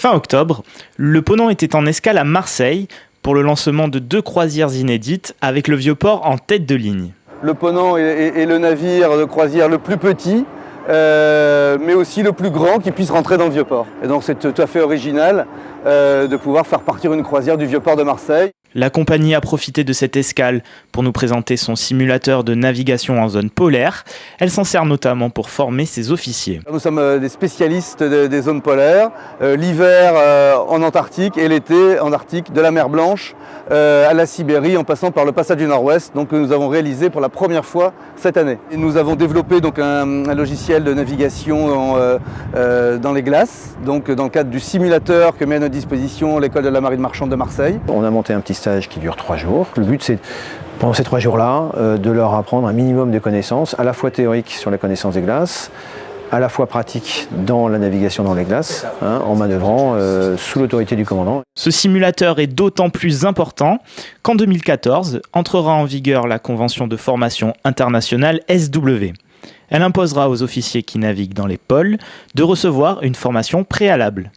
Fin octobre, le Ponant était en escale à Marseille pour le lancement de 2 croisières inédites avec le Vieux-Port en tête de ligne. Le Ponant est le navire de croisière le plus petit, mais aussi le plus grand qui puisse rentrer dans le Vieux-Port. Et donc c'est tout à fait original de pouvoir faire partir une croisière du Vieux-Port de Marseille. La compagnie a profité de cette escale pour nous présenter son simulateur de navigation en zone polaire. Elle s'en sert notamment pour former ses officiers. Nous sommes des spécialistes des zones polaires, l'hiver en Antarctique et l'été en Arctique, de la mer Blanche à la Sibérie en passant par le passage du Nord-Ouest, donc que nous avons réalisé pour la première fois cette année. Et nous avons développé donc un logiciel de navigation dans les glaces, donc dans le cadre du simulateur que met à notre disposition l'école de la marine marchande de Marseille. On a monté un petit stage qui dure 3 jours. Le but, c'est pendant ces 3 jours-là de leur apprendre un minimum de connaissances, à la fois théoriques sur la connaissance des glaces, à la fois pratiques dans la navigation dans les glaces, en manœuvrant sous l'autorité du commandant. Ce simulateur est d'autant plus important qu'en 2014 entrera en vigueur la convention de formation internationale SW. Elle imposera aux officiers qui naviguent dans les pôles de recevoir une formation préalable.